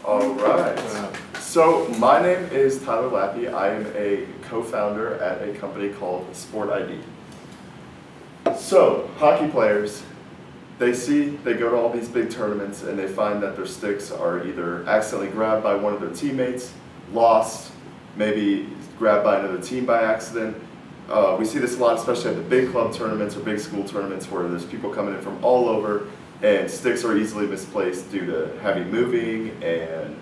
All right. So my name is Tyler Lappe. I am a co-founder at a company called Sport ID. So hockey players, they go to all these big tournaments and they find that their sticks are either accidentally grabbed by one of their teammates, lost, maybe grabbed by another team by accident. We see this a lot, especially at the big club tournaments or big school tournaments where there's people coming in from all over and sticks are easily misplaced due to heavy moving and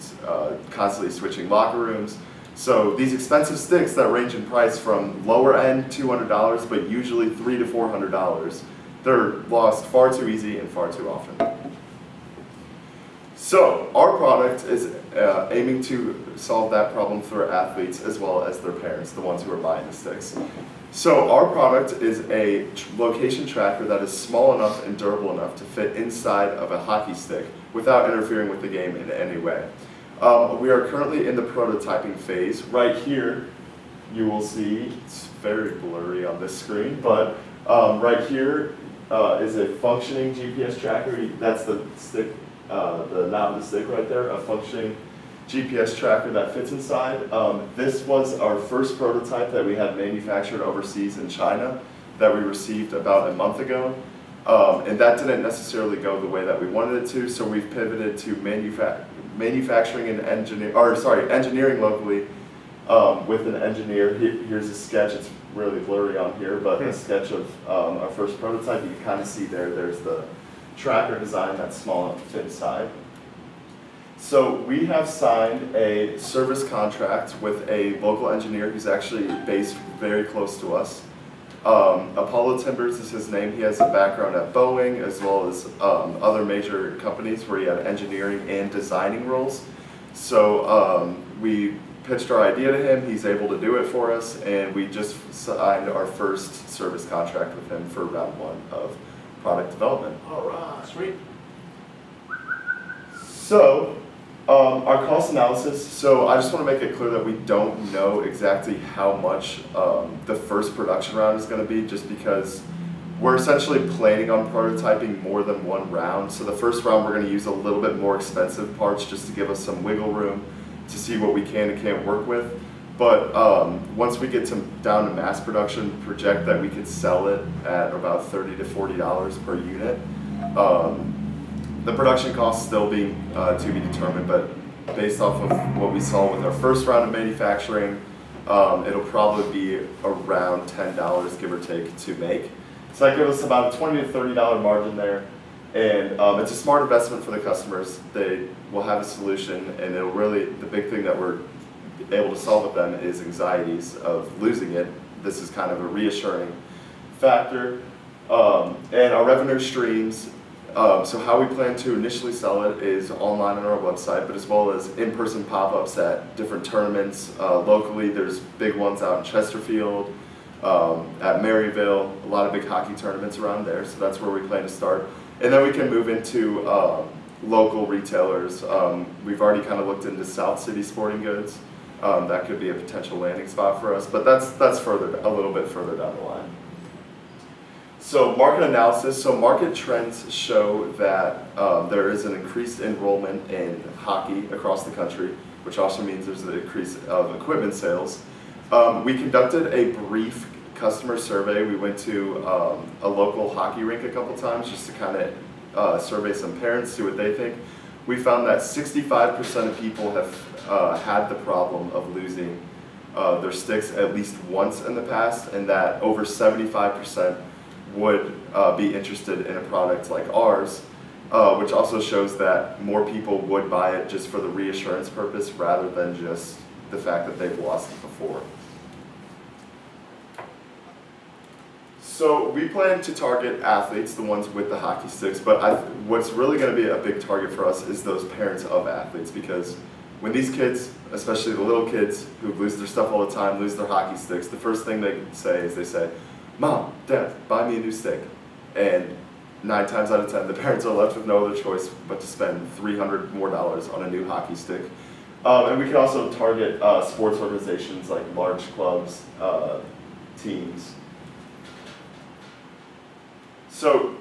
constantly switching locker rooms. So these expensive sticks that range in price from lower end $200, but usually $300 to $400, they're lost far too easy and far too often. So our product is aiming to solve that problem for athletes as well as their parents, the ones who are buying the sticks. So our product is a location tracker that is small enough and durable enough to fit inside of a hockey stick without interfering with the game in any way. We are currently in the prototyping phase. Right here, you will see, it's very blurry on this screen, but right here is a functioning GPS tracker. That's the stick, the knob of the stick right there, a functioning GPS tracker that fits inside. This was our first prototype that we had manufactured overseas in China that we received about a month ago. And that didn't necessarily go the way that we wanted it to, so we've pivoted to manufacturing and engineering locally with an engineer. Here's a sketch, it's really blurry on here, but a sketch of our first prototype. You can kind of see there's the tracker design that's small enough to fit inside. So we have signed a service contract with a local engineer who's actually based very close to us. Apollo Timbers is his name. He has a background at Boeing as well as other major companies where he had engineering and designing roles. So we pitched our idea to him, he's able to do it for us, and we just signed our first service contract with him for round one of product development. All right, sweet. So, our cost analysis, so I just want to make it clear that we don't know exactly how much the first production round is going to be, just because we're essentially planning on prototyping more than one round. So the first round we're going to use a little bit more expensive parts just to give us some wiggle room to see what we can and can't work with. But once we get down to mass production, project that we could sell it at about $30 to $40 per unit. The production cost still being to be determined, but based off of what we saw with our first round of manufacturing, it'll probably be around $10, give or take, to make. So that gives us about a $20 to $30 margin there, and it's a smart investment for the customers. They will have a solution, and it'll really, the big thing that we're able to solve with them is anxieties of losing it. This is kind of a reassuring factor. And our revenue streams, so how we plan to initially sell it is online on our website, but as well as in-person pop-ups at different tournaments. Locally, there's big ones out in Chesterfield, at Maryville, a lot of big hockey tournaments around there, so that's where we plan to start. And then we can move into local retailers. We've already kind of looked into South City Sporting Goods. That could be a potential landing spot for us, but that's a little bit further down the line. So market analysis, so market trends show that there is an increased enrollment in hockey across the country, which also means there's an increase of equipment sales. We conducted a brief customer survey. We went to a local hockey rink a couple times just to kind of survey some parents, see what they think. We found that 65% of people have had the problem of losing their sticks at least once in the past, and that over 75% would be interested in a product like ours, which also shows that more people would buy it just for the reassurance purpose rather than just the fact that they've lost it before. So we plan to target athletes, the ones with the hockey sticks, but what's really going to be a big target for us is those parents of athletes, because when these kids, especially the little kids who lose their stuff all the time, lose their hockey sticks, the first thing they say is "Mom, Dad, buy me a new stick." And 9 times out of 10, the parents are left with no other choice but to spend $300 more on a new hockey stick. And we can also target sports organizations like large clubs, teams. So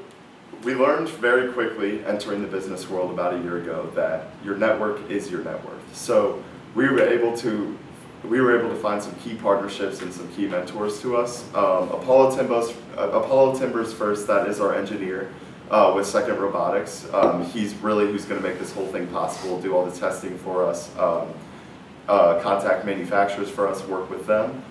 we learned very quickly entering the business world about a year ago that your network is your net worth. So we were able to find some key partnerships and some key mentors to us. Apollo Timbers first, that is our engineer with Second Robotics. He's really who's going to make this whole thing possible, do all the testing for us, contact manufacturers for us, work with them.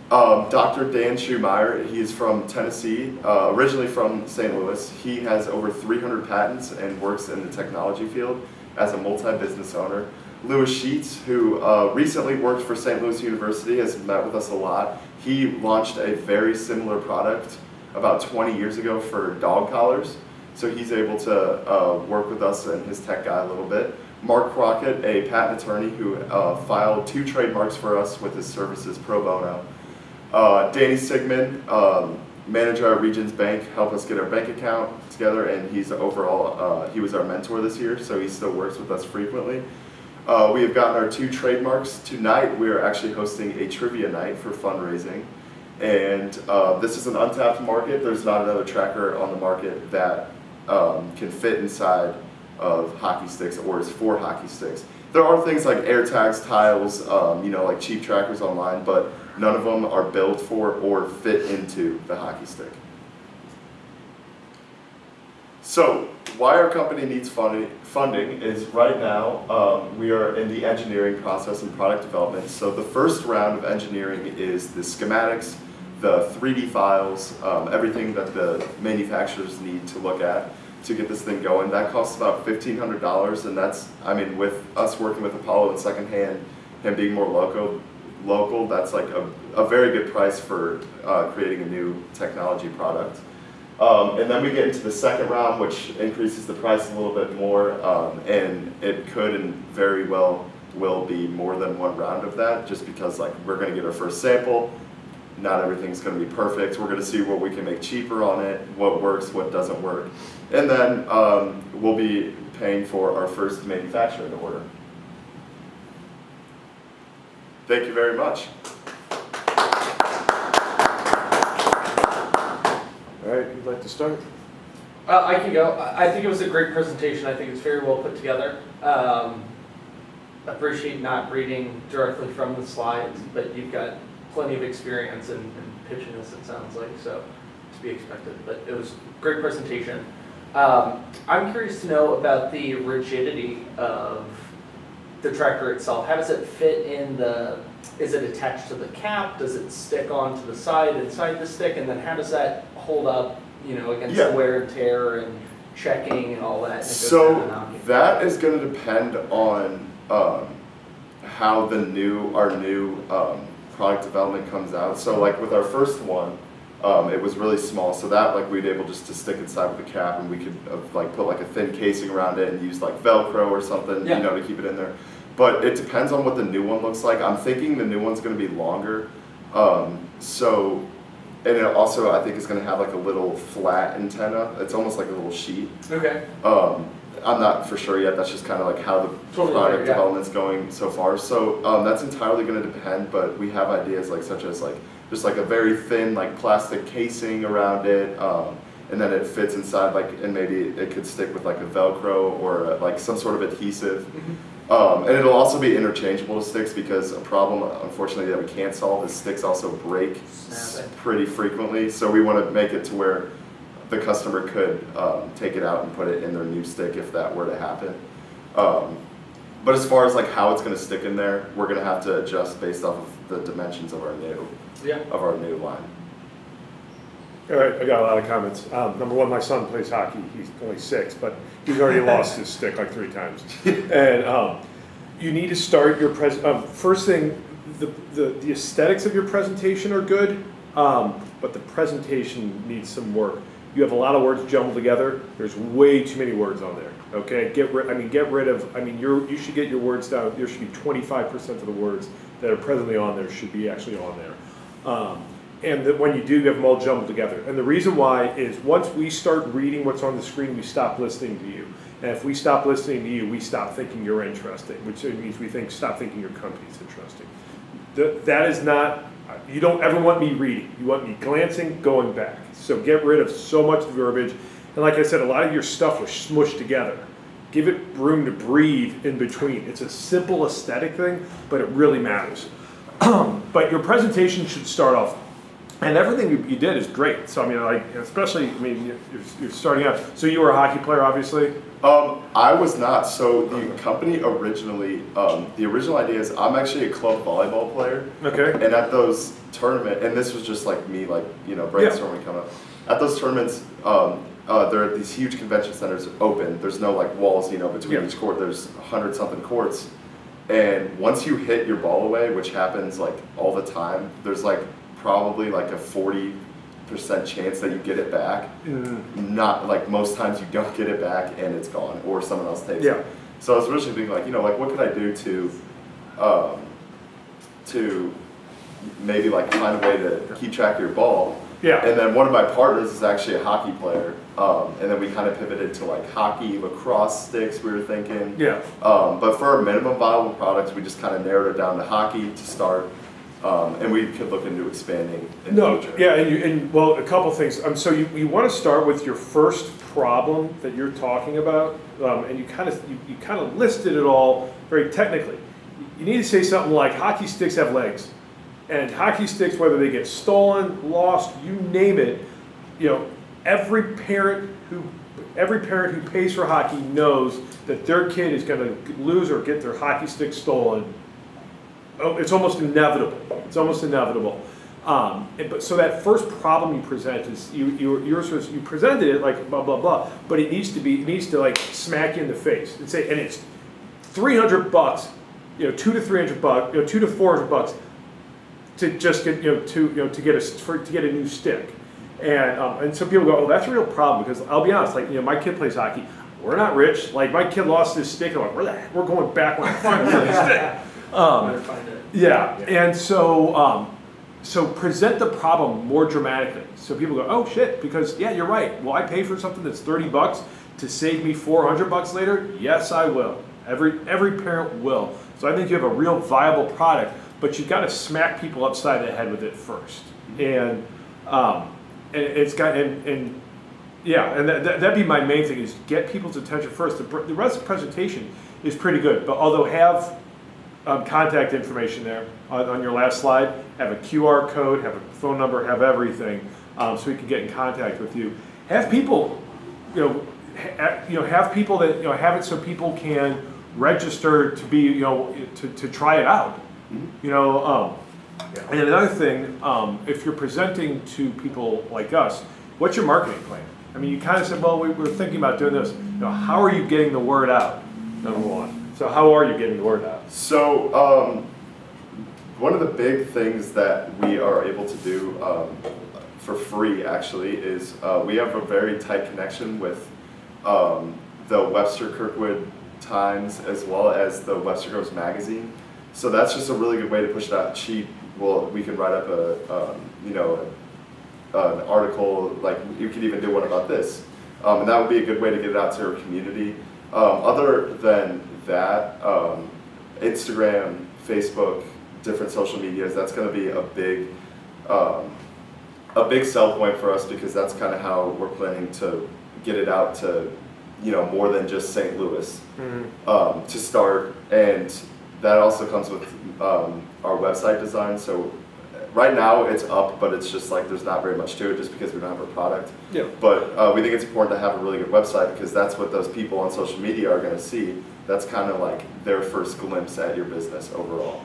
Dr. Dan Schumeyer, he is from Tennessee, originally from St. Louis. He has over 300 patents and works in the technology field as a multi-business owner. Louis Sheets, who recently worked for St. Louis University, has met with us a lot. He launched a very similar product about 20 years ago for dog collars. So he's able to work with us and his tech guy a little bit. Mark Crockett, a patent attorney who filed 2 trademarks for us with his services pro bono. Danny Sigmund, manager at Regions Bank, helped us get our bank account together, and he's overall, he was our mentor this year, so he still works with us frequently. We have gotten our 2 trademarks. Tonight we are actually hosting a trivia night for fundraising, and this is an untapped market. There's not another tracker on the market that can fit inside of hockey sticks or is for hockey sticks. There are things like AirTags, tiles, like cheap trackers online, but none of them are built for or fit into the hockey stick. So, why our company needs funding is right now we are in the engineering process and product development. So the first round of engineering is the schematics, the 3D files, everything that the manufacturers need to look at to get this thing going. That costs about $1,500, and that's, with us working with Apollo and secondhand, him being more local, that's like a very good price for creating a new technology product. And then we get into the second round, which increases the price a little bit more, and it could and very well will be more than one round of that, just because we're going to get our first sample. Not everything's going to be perfect. We're going to see what we can make cheaper on it, what works, what doesn't work. And then we'll be paying for our first manufacturing order. Thank you very much. All right, who'd like to start? I can go. I think it was a great presentation. I think it's very well put together. Appreciate not reading directly from the slides, but you've got plenty of experience in pitching this, it sounds like, so to be expected. But it was a great presentation. I'm curious to know about the rigidity of the tracker itself. How does it fit in is it attached to the cap? Does it stick onto the side inside the stick? And then how does that hold up, against the wear and tear and checking and all that? So that is going to depend on how our new product development comes out. So with our first one, it was really small, so that we'd able just to stick inside with the cap, and we could put a thin casing around it and use Velcro or something, to keep it in there. But it depends on what the new one looks like. I'm thinking the new one's going to be longer, and it also I think is going to have a little flat antenna. It's almost like a little sheet. Okay. I'm not for sure yet. That's just kind of how the product development's going so far. So that's entirely going to depend. But we have ideas such as just a very thin plastic casing around it, and then it fits inside and maybe it could stick with a Velcro or some sort of adhesive. Mm-hmm. And it'll also be interchangeable to sticks, because a problem unfortunately that we can't solve is sticks also break pretty frequently. So we want to make it to where the customer could take it out and put it in their new stick if that were to happen. But as far as how it's going to stick in there, we're going to have to adjust based off of the dimensions of our new line. All right, I got a lot of comments. Number one, my son plays hockey. He's only 6, but he's already lost his stick 3 times. And you need to start your first thing. The aesthetics of your presentation are good, but the presentation needs some work. You have a lot of words jumbled together. There's way too many words on there. Okay, you should get your words down. There should be 25% of the words that are presently on there should be actually on there. And that when you do, you have them all jumbled together. And the reason why is once we start reading what's on the screen, we stop listening to you. And if we stop listening to you, we stop thinking you're interesting, which means stop thinking your company's interesting. That is not, you don't ever want me reading. You want me glancing, going back. So get rid of so much verbiage. And like I said, a lot of your stuff was smushed together. Give it room to breathe in between. It's a simple aesthetic thing, but it really matters. But your presentation should start off, and everything you did is great. So I mean, like, especially, I mean, you're starting out. So you were a hockey player, obviously? I was not. So the company originally, the original idea is I'm actually a club volleyball player. Okay. And at those tournaments, and this was just like me, like, you know, brainstorming coming up. At those tournaments, there are these huge convention centers open. There's no like walls, you know, between each court. There's 100-something courts. And once you hit your ball away, which happens like all the time, there's like probably like a 40% chance that you get it back. Not like most times you don't get it back and it's gone or someone else takes it. So I was originally thinking like, you know, like what could I do to maybe like find a way to keep track of your ball. And then one of my partners is actually a hockey player. And then we kind of pivoted to like hockey, lacrosse sticks, we were thinking. But for our minimum viable products, we just kind of narrowed it down to hockey to start. And we could look into expanding in the future. And well, a couple things. So you want to start with your first problem that you're talking about, and you kind of listed it all very technically. You need to say something like hockey sticks have legs, and hockey sticks, whether they get stolen, lost, you name it, you know, every parent who pays for hockey knows that their kid is going to lose or get their hockey stick stolen. Oh, it's almost inevitable. It's almost inevitable. But so that first problem you present is you presented it like blah blah blah, but it needs to like smack you in the face and say, and it's $300, you know, $200 to $300, you know, $200 to $400 to just get to get a new stick, and some people go, oh, that's a real problem, because I'll be honest, like, you know, my kid plays hockey. We're not rich. Like, my kid lost his stick. I'm like, we're going back when I find the stick. And so present the problem more dramatically, so people go, oh shit, because you're right. Will I pay for something that's $30 to save me $400 later? Yes, I will. Every parent will. So I think you have a real viable product, but you've got to smack people upside the head with it first. And it's got and that'd be my main thing, is get people's attention first. The rest of the presentation is pretty good, but although have contact information there on your last slide, have a QR code, have a phone number, have everything, so we can get in contact with you. Have people, have people that, have it so people can register to be, to try it out. And another thing, if you're presenting to people like us, what's your marketing plan? I mean, you kind of said, well, we're thinking about doing this. How are you getting the word out? Number one. So how are you getting the word out? So one of the big things that we are able to do for free, actually, is we have a very tight connection with the Webster Kirkwood Times as well as the Webster Groves magazine. So that's just a really good way to push it out cheap. Well, we can write up an article, like you could even do one about this, and that would be a good way to get it out to our community. Other than that, Instagram, Facebook, different social medias, that's going to be a big sell point for us, because that's kind of how we're planning to get it out to, more than just St. Louis to start. And that also comes with our website design. So right now it's up, but it's just like there's not very much to it, just because we don't have a product. But we think it's important to have a really good website, because that's what those people on social media are going to see. That's kind of like their first glimpse at your business overall.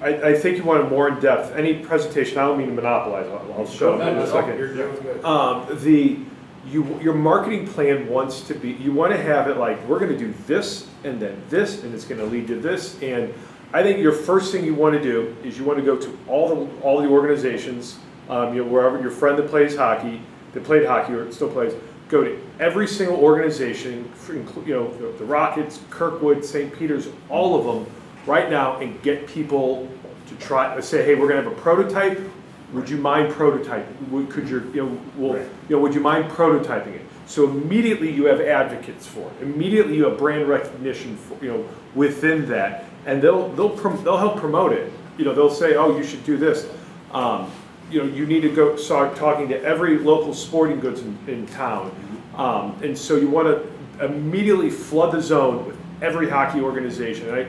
I think you want it more in depth. Any presentation, I don't mean to monopolize, I'll show it in a second. You're doing good. Your marketing plan wants to be, you want to have it like, we're going to do this and then this, and it's going to lead to this. And I think your first thing you want to do is you want to go to all the organizations, wherever your friend that played hockey or still plays, go to every single organization, the Rockets, Kirkwood, St. Peter's, all of them right now, and get people to try, say, hey, we're going to have a prototype. Would you mind prototyping? Would you mind prototyping it? So immediately you have advocates for it. Immediately you have brand recognition for, within that, and they'll help promote it. They'll say, oh, you should do this. You need to go start talking to every local sporting goods in town. And so you want to immediately flood the zone with every hockey organization, right?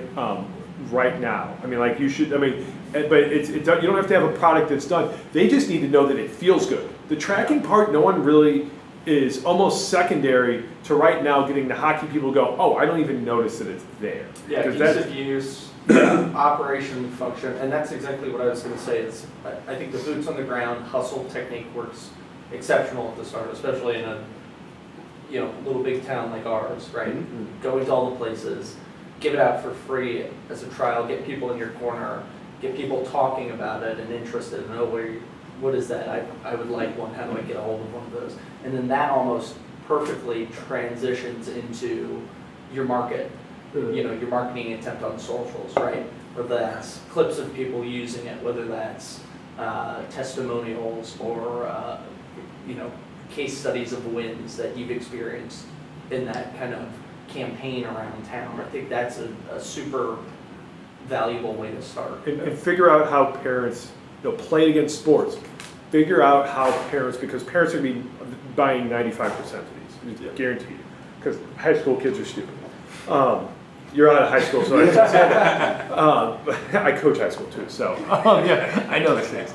Right now. I mean, like you should. I mean, but you don't have to have a product that's done. They just need to know that it feels good. The tracking part, no one really is almost secondary to right now getting the hockey people to go, oh, I don't even notice that it's there. Yeah, Because ease of use, operation, function, and that's exactly what I was going to say. Is I think the boots on the ground hustle technique works exceptional at the start, especially in a little big town like ours, right? Going to all the places, give it out for free as a trial, get people in your corner, get people talking about it and interested, and what is that? I would like one. How do I get a hold of one of those? And then that almost perfectly transitions into your market, your marketing attempt on socials, right? Whether that's clips of people using it, whether that's testimonials or case studies of wins that you've experienced in that kind of campaign around town. I think that's a super valuable way to start. and figure out how parents, play against sports. Figure out how parents, because parents are going to be buying 95% of these, guaranteed. Because high school kids are stupid. You're out of high school, so I can say that. I coach high school too, so yeah, I know these things.